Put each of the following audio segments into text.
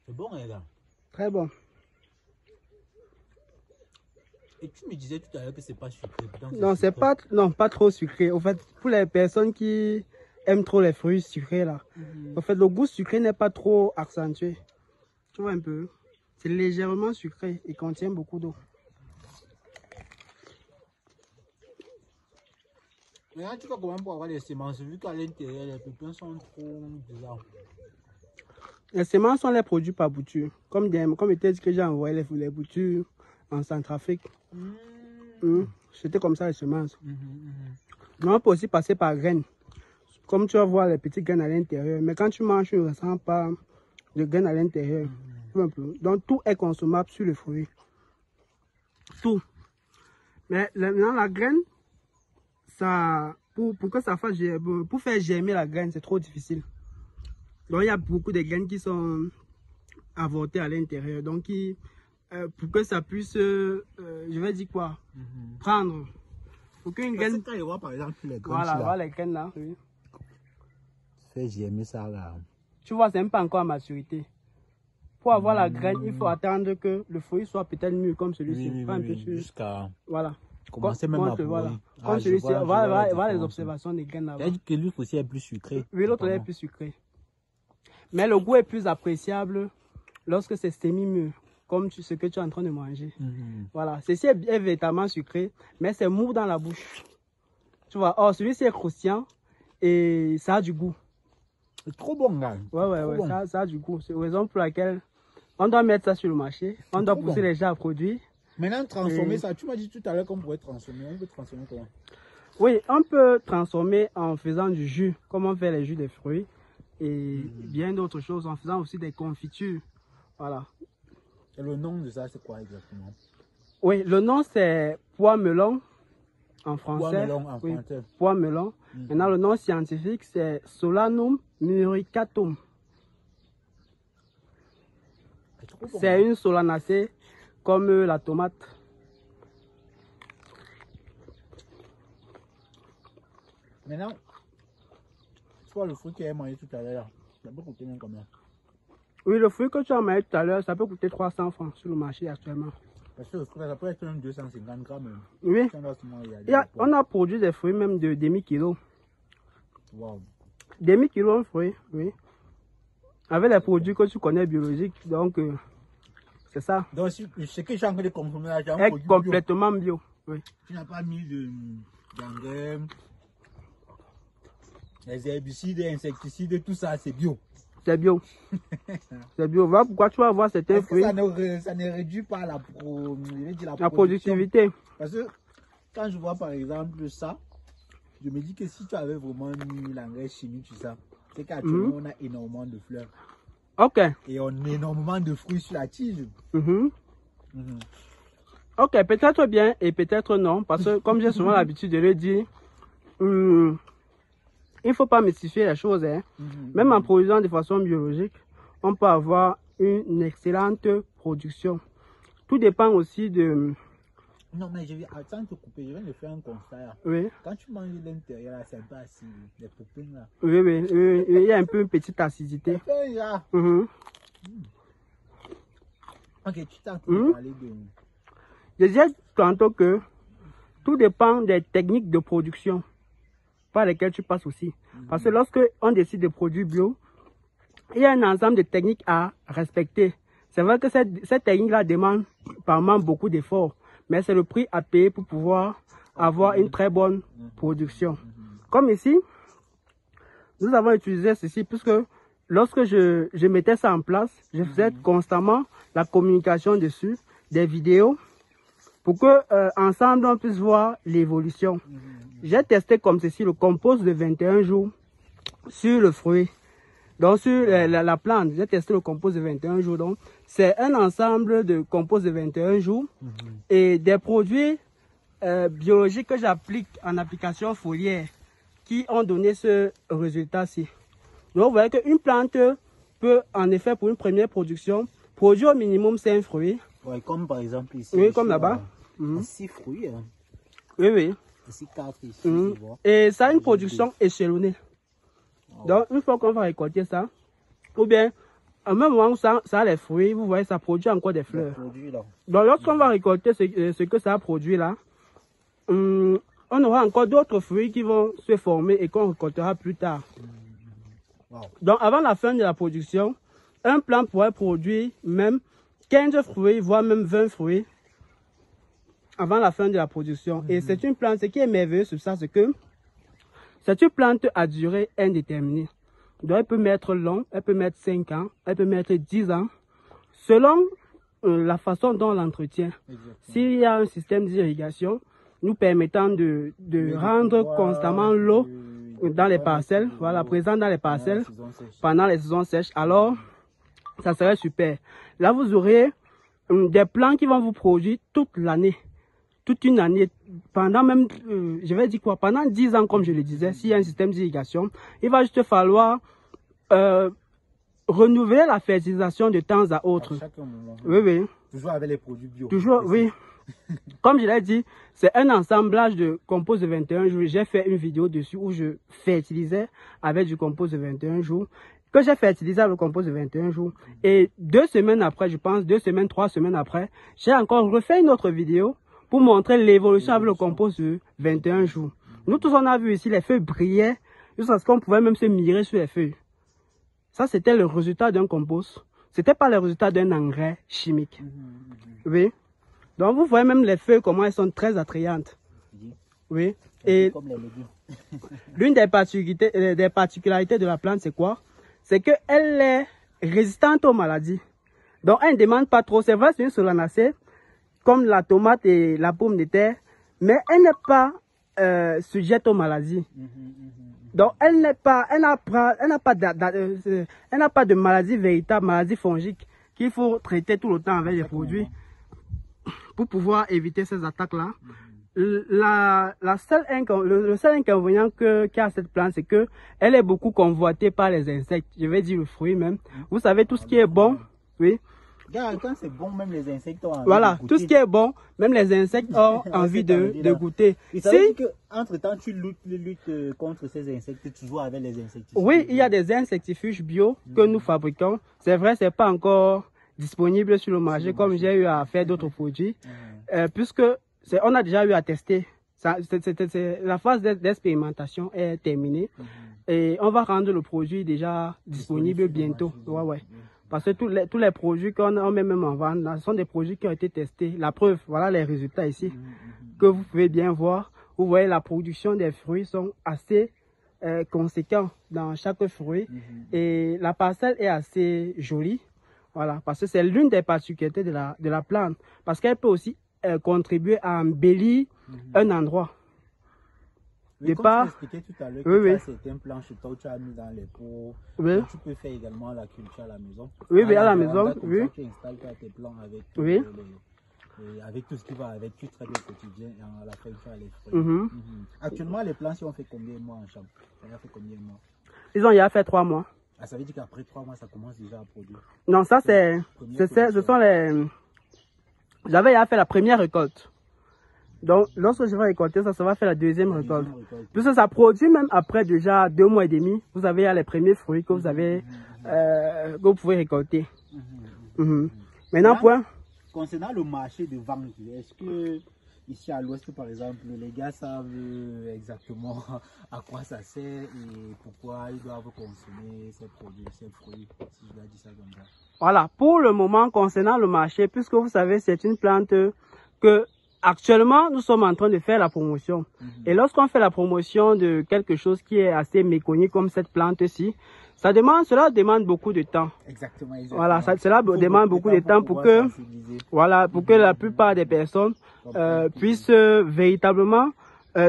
C'est bon, les gars. Très bon. Et tu me disais tout à l'heure que c'est pas sucré. Non, c'est pas, non, pas trop sucré. Au fait, pour les personnes qui aiment trop les fruits sucrés là, au fait, le goût sucré n'est pas trop accentué. Tu vois un peu. C'est légèrement sucré et contient beaucoup d'eau. Maintenant, tu vas comment pour avoir les semences, vu qu'à l'intérieur, les pépins sont trop bizarres. Les semences sont les produits par bouture. Comme était dit que j'ai envoyé les boutures en Centrafrique. C'était comme ça les semences. Mais on peut aussi passer par graines. Comme tu vas voir les petites graines à l'intérieur. Mais quand tu manges, tu ne ressens pas de graines à l'intérieur. Donc tout est consommable sur le fruit. Tout. Mais maintenant la graine, ça, pour que ça fasse, pour faire germer la graine, c'est trop difficile. Donc il y a beaucoup de graines qui sont avortées à l'intérieur. Donc pour que ça puisse, je vais dire quoi, prendre. Pour qu'une graine. Quand il voit par exemple les graines. Voilà, voilà les graines là. Oui. Fais germer ça là. Tu vois, c'est même pas encore à maturité. Pour avoir la graine, il faut attendre que le fruit soit peut-être mûr comme celui-ci. Jusqu'à. Voilà. Commencer même à voilà. Comme celui-ci, voilà les observations des graines là-bas. C'est-à-dire que lui aussi est plus sucré. Oui, l'autre est plus sucré. Mais le goût est plus appréciable lorsque c'est semi-mûr, comme ce que tu es en train de manger. Voilà. Ceci est véritablement sucré, mais c'est mou dans la bouche. Tu vois, or celui-ci est croustillant et ça a du goût. C'est trop bon, gars. Ouais, bon. Ça a du goût. C'est la raison pour laquelle on doit mettre ça sur le marché. On doit pousser les gens à produire. Maintenant, transformer ça, tu m'as dit tout à l'heure qu'on pourrait transformer. On peut transformer comment? Oui, on peut transformer en faisant du jus, comme on fait les jus des fruits. Et bien d'autres choses, en faisant aussi des confitures. Voilà. Et le nom de ça, c'est quoi exactement? Oui, le nom c'est pois melon en français. Pois melon en français. Pois melon. Maintenant, le nom scientifique c'est Solanum muricatum. C'est une solanacée comme la tomate. Maintenant, soit le fruit que tu as mangé tout à l'heure, ça peut coûter même combien? Oui, le fruit que tu as mangé tout à l'heure, ça peut coûter 300 francs sur le marché actuellement. Parce que le fruit, ça peut être même 250 grammes. Oui. On a produit des fruits même de demi-kilo. Wow. Demi-kilo de fruits, oui. Avec les produits que tu connais biologiques, donc c'est ça. Donc ce que j'ai envie de consommer là, est complètement bio. Oui. Tu n'as pas mis d'engrais, les herbicides, insecticides, tout ça, c'est bio. C'est bio. C'est bio. Voilà pourquoi tu vas voir certains fruits. Ça ne réduit pas la productivité. Parce que quand je vois par exemple ça, je me dis que si tu avais vraiment mis l'engrais chimique, tout ça, c'est qu'actuellement on a énormément de fleurs. Ok. Et on a énormément de fruits sur la tige. Ok, peut-être bien et peut-être non. Parce que comme j'ai souvent l'habitude de le dire, il ne faut pas mystifier les choses. Hein. Même en produisant de façon biologique, on peut avoir une excellente production. Tout dépend aussi de... Non, mais attends de te couper, je viens de faire un constat. Là. Oui. Quand tu manges l'intérieur, c'est un peu acide, les pépins là. Oui, il y a un peu une petite acidité. Là. Ok, tu t'as parlé de... Je disais tantôt que tout dépend des techniques de production par lesquelles tu passes aussi. Parce que lorsque on décide de produire bio, il y a un ensemble de techniques à respecter. C'est vrai que cette technique-là demande par moment beaucoup d'efforts, mais c'est le prix à payer pour pouvoir avoir une très bonne production. Comme ici, nous avons utilisé ceci puisque lorsque je mettais ça en place, je faisais constamment la communication dessus, des vidéos, pour que ensemble on puisse voir l'évolution. J'ai testé comme ceci le compost de 21 jours sur le fruit. Donc sur la plante, j'ai testé le compost de 21 jours. Donc c'est un ensemble de compost de 21 jours et des produits biologiques que j'applique en application foliaire qui ont donné ce résultat-ci. Donc vous voyez qu'une plante peut en effet pour une première production produire au minimum 5 fruits. Ouais, comme par exemple ici. Oui, comme là-bas. 6 fruits. Hein. Oui. Ici 4 ici. Et ça a une production échelonnée. Donc une fois qu'on va récolter ça, ou bien au même moment où ça a les fruits, vous voyez, ça produit encore des fleurs. Donc, lorsqu'on va récolter ce que ça a produit là, on aura encore d'autres fruits qui vont se former et qu'on récoltera plus tard. Wow. Donc, avant la fin de la production, un plant pourrait produire même 15 fruits, voire même 20 fruits avant la fin de la production. Et c'est une plante, ce qui est merveilleux sur ça, c'est que c'est une plante à durée indéterminée. Donc, elle peut mettre long, elle peut mettre 5 ans, elle peut mettre 10 ans, selon la façon dont on l'entretient. S'il y a un système d'irrigation nous permettant de rendre constamment l'eau dans les parcelles, voilà, présent dans les parcelles pendant les saisons sèches, alors ça serait super. Là, vous aurez des plants qui vont vous produire toute l'année, toute une année, pendant même, je vais dire quoi, pendant 10 ans, comme je le disais, s'il y a un système d'irrigation, il va juste falloir renouveler la fertilisation de temps à autre. À chaque moment. Oui, oui. Toujours avec les produits bio. Toujours, oui. Comme je l'ai dit, c'est un assemblage de compost de 21 jours. J'ai fait une vidéo dessus où je fertilisais avec du compost de 21 jours. Que j'ai fertilisé avec le compost de 21 jours. Et 2 semaines après, je pense, 2 semaines, 3 semaines après, j'ai encore refait une autre vidéo pour montrer l'évolution avec le compost de 21 jours. Nous tous, on a vu ici, les feuilles brillaient jusqu'à ce qu'on pouvait même se mirer sur les feuilles. Ça, c'était le résultat d'un compost. C'était pas le résultat d'un engrais chimique. Oui. Donc, vous voyez même les feuilles, comment elles sont très attrayantes. Oui. Et l'une des particularités de la plante, c'est quoi? C'est qu'elle est résistante aux maladies. Donc, elle ne demande pas trop. C'est vrai, c'est une solanacée, comme la tomate et la pomme de terre, mais elle n'est pas sujette aux maladies. Donc, elle n'a pas de maladie véritable, maladie fongique, qu'il faut traiter tout le temps avec les produits pour pouvoir éviter ces attaques-là. Le seul inconvénient qu'a cette plante, c'est qu'elle est beaucoup convoitée par les insectes. Je vais dire le fruit même. Vous savez, tout ce qui est bon, oui. Quand c'est bon, même les insectes ont envie voilà, de goûter. tout ce qui est bon, même les insectes ont envie de goûter. Et ça veut dire qu'entre-temps, tu luttes contre ces insectes, toujours avec les insecticides. Oui, il y a des insectifuges bio que nous fabriquons. C'est vrai, c'est pas encore disponible sur le marché comme j'ai eu à faire d'autres produits, puisque on a déjà eu à tester. La phase d'expérimentation est terminée et on va rendre le produit déjà disponible bientôt. Ouais. Parce que tous les produits qu'on met même en vente, ce sont des produits qui ont été testés. La preuve, voilà les résultats ici, que vous pouvez bien voir. Vous voyez, la production des fruits sont assez conséquents dans chaque fruit. Et la parcelle est assez jolie. Voilà, parce que c'est l'une des particularités de la plante. Parce qu'elle peut aussi contribuer à embellir un endroit. Oui, comme tu expliquais tout à l'heure, que certains plants chez toi, tu as mis dans les pots. Oui. Tu peux faire également la culture à la maison. Oui, à la maison, oui. Tu installes tes plants avec, avec tout ce qui va avec, tu traites le quotidien et à la fin, tu as les fruits. Actuellement, les plants, si on fait combien de mois en chambre? Ça a fait combien de mois? Ils ont déjà fait 3 mois. Ah, ça veut dire qu'après 3 mois, ça commence déjà à produire? Non, ça ce sont les... J'avais déjà fait la première récolte. Donc, lorsque je vais récolter, ça va faire la deuxième récolte. Puisque ça produit même après déjà 2 mois et demi. Vous avez les premiers fruits que vous avez, que vous pouvez récolter. Maintenant, concernant le marché de vente, est-ce que ici à l'ouest, par exemple, les gars savent exactement à quoi ça sert et pourquoi ils doivent consommer ces produits, ces fruits, si je dois dire ça comme ça? Voilà, pour le moment, concernant le marché, puisque vous savez, c'est une plante que actuellement, nous sommes en train de faire la promotion. Et lorsqu'on fait la promotion de quelque chose qui est assez méconnu comme cette plante-ci, cela demande beaucoup de temps. Exactement. Voilà, cela demande beaucoup de temps pour que la plupart des personnes puissent véritablement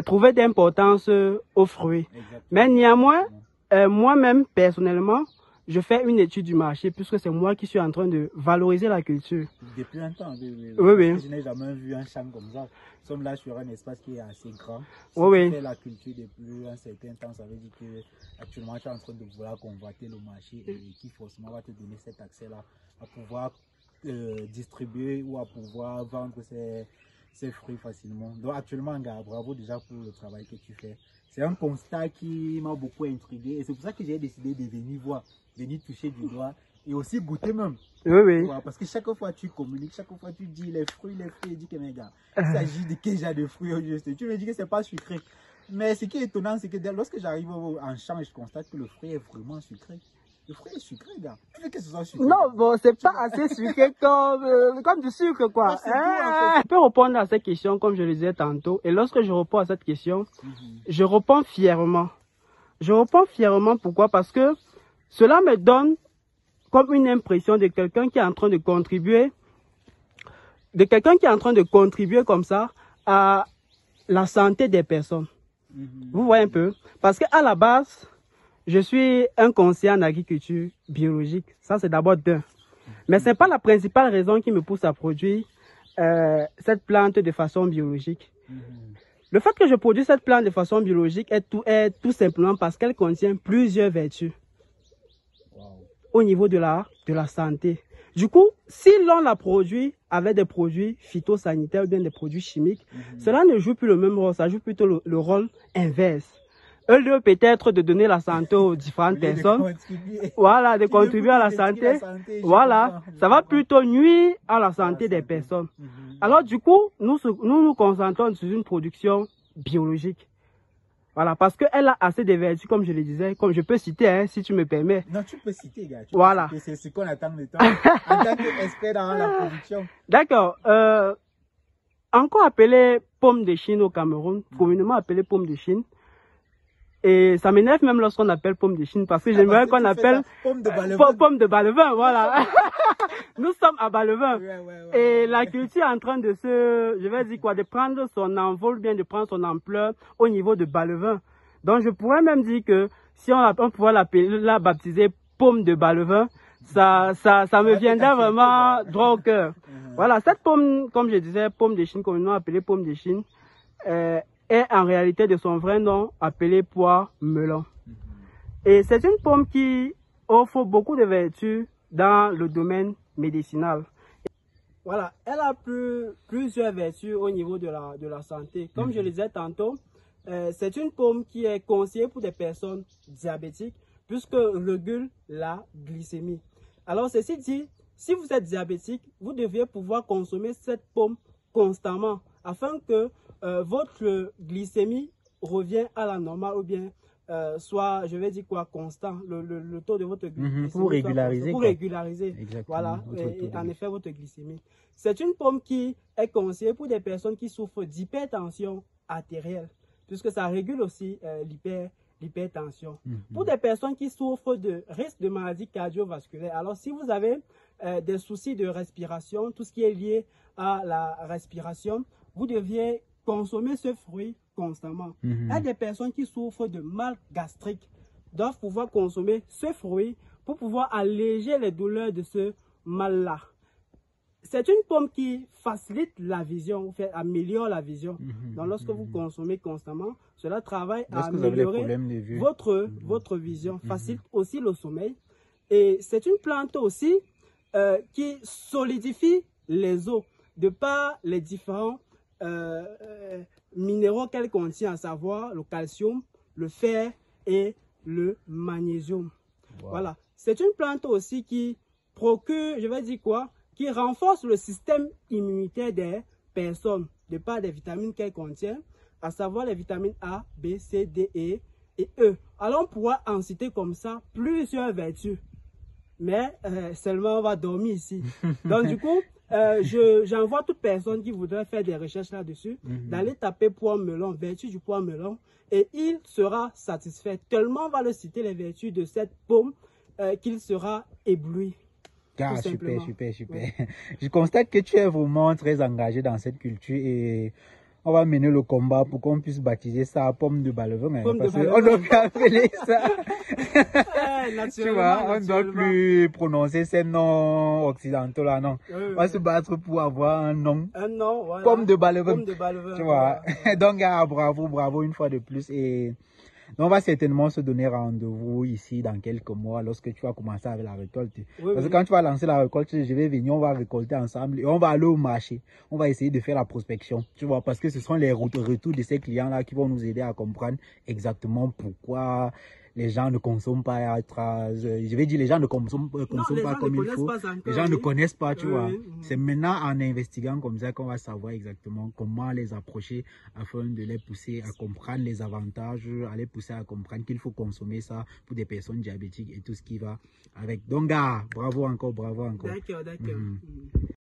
trouver d'importance aux fruits. Mais néanmoins, moi-même, personnellement, je fais une étude du marché puisque c'est moi qui suis en train de valoriser la culture. Depuis un temps, oui. Je n'ai jamais vu un champ comme ça. Nous sommes là sur un espace qui est assez grand. Si tu fais la culture depuis un certain temps, ça veut dire que actuellement tu es en train de vouloir convoiter le marché et qui forcément va te donner cet accès-là à pouvoir distribuer ou à pouvoir vendre ces fruits facilement. Donc actuellement, gars, bravo déjà pour le travail que tu fais. C'est un constat qui m'a beaucoup intrigué et c'est pour ça que j'ai décidé de venir toucher du doigt et aussi goûter même. Oui, oui. Ouais, parce que chaque fois tu communiques, chaque fois tu dis les fruits, et dis que mes gars, il s'agit de quel genre de fruits au juste. Tu me dis que c'est pas sucré. Mais ce qui est étonnant, c'est que lorsque j'arrive en champ, je constate que le fruit est vraiment sucré. Le fruit est sucré, gars. Tu veux que ce soit sucré? Non, bon, c'est pas assez sucré comme du sucre, quoi. Je peux répondre à cette question, comme je le disais tantôt. Et lorsque je réponds à cette question, je réponds fièrement. Je réponds fièrement, pourquoi? Parce que cela me donne comme une impression de quelqu'un qui est en train de contribuer, comme ça à la santé des personnes. Vous voyez un peu? Parce qu'à la base, je suis un conseiller en agriculture biologique. Ça, c'est d'abord d'un. Mais ce n'est pas la principale raison qui me pousse à produire cette plante de façon biologique. Le fait que je produis cette plante de façon biologique est tout simplement parce qu'elle contient plusieurs vertus au niveau de la santé. Du coup, si l'on la produit avec des produits phytosanitaires ou bien des produits chimiques, cela ne joue plus le même rôle, ça joue plutôt le rôle inverse. Au lieu peut-être de donner la santé aux différentes personnes, voilà, de contribuer à la santé, voilà, ça va plutôt nuire à la santé des personnes. Alors du coup, nous nous concentrons sur une production biologique. Voilà, parce qu'elle a assez de vertus, comme je le disais, comme je peux citer, hein, si tu me permets. Non, tu peux citer, gars. Voilà. C'est ce qu'on attend de toi, en tant qu'expert dans la production. D'accord. Encore appelée pomme de Chine au Cameroun, communément appelée pomme de Chine. Et ça m'énerve même lorsqu'on appelle pomme de Chine, parce que j'aimerais qu'on appelle pomme de Balevin, voilà. Nous sommes à Balevin. Et la culture est en train de je vais dire quoi, de prendre son envol, bien de prendre son ampleur au niveau de Balevin. Donc je pourrais même dire que si on pouvait la baptiser pomme de Balevin, ça me viendrait vraiment droit au cœur. Voilà, cette pomme, comme je disais, pomme de Chine, communément appelée pomme de Chine, est en réalité de son vrai nom appelée poire melon. Et c'est une pomme qui offre beaucoup de vertus dans le domaine médicinal. Voilà, elle a plusieurs vertus au niveau de la santé. Comme je le disais tantôt, c'est une pomme qui est conseillée pour des personnes diabétiques puisque régule la glycémie. Alors ceci dit, si vous êtes diabétique, vous devriez pouvoir consommer cette pomme constamment afin que votre glycémie revienne à la normale ou bien soit, je vais dire quoi, constant, le taux de votre glycémie. Pour régulariser. Pour régulariser, voilà, et en effet, votre glycémie. C'est une pomme qui est conseillée pour des personnes qui souffrent d'hypertension artérielle, puisque ça régule aussi l'hypertension. Pour des personnes qui souffrent de risque de maladies cardiovasculaires, alors si vous avez des soucis de respiration, tout ce qui est lié à la respiration, vous deviez consommer ce fruit constamment. Il y a des personnes qui souffrent de mal gastrique, doivent pouvoir consommer ce fruit pour pouvoir alléger les douleurs de ce mal-là. C'est une pomme qui facilite la vision, améliore la vision. Donc lorsque vous consommez constamment, cela travaille à améliorer votre vision, facilite aussi le sommeil. Et c'est une plante aussi qui solidifie les os de par les différents minéraux qu'elle contient, à savoir le calcium, le fer et le magnésium. Voilà. C'est une plante aussi qui procure, je vais dire quoi, qui renforce le système immunitaire des personnes de par des vitamines qu'elle contient, à savoir les vitamines A, B, C, D, E et E. Alors on pourra en citer comme ça plusieurs vertus. Mais seulement on va dormir ici. Donc du coup, j'envoie toute personne qui voudrait faire des recherches là-dessus, d'aller taper poire melon, vertus du poire melon, et il sera satisfait. Tellement on va le citer les vertus de cette pomme qu'il sera ébloui. Ah, super. Ouais. Je constate que tu es vraiment très engagé dans cette culture et on va mener le combat pour qu'on puisse baptiser ça pomme de Balevin. On doit plus appeler ça. Tu vois, on ne doit plus prononcer ces noms occidentaux là, non. On va se battre pour avoir un nom. Voilà. Pomme de Balevin. Pomme de Balevin. Tu vois. Donc, bravo une fois de plus. Et on va certainement se donner rendez-vous ici dans quelques mois lorsque tu vas commencer avec la récolte. Parce que quand tu vas lancer la récolte, je vais venir, on va récolter ensemble et on va aller au marché. On va essayer de faire la prospection, tu vois, parce que ce sont les retours de ces clients-là qui vont nous aider à comprendre exactement pourquoi les gens ne consomment pas, je vais dire, les gens ne consomment pas comme il faut. Les gens ne connaissent pas, tu vois. C'est maintenant en investiguant comme ça qu'on va savoir exactement comment les approcher afin de les pousser à comprendre les avantages, à les pousser à comprendre qu'il faut consommer ça pour des personnes diabétiques et tout ce qui va avec. Donc, gars, bravo encore, bravo encore. D'accord, d'accord.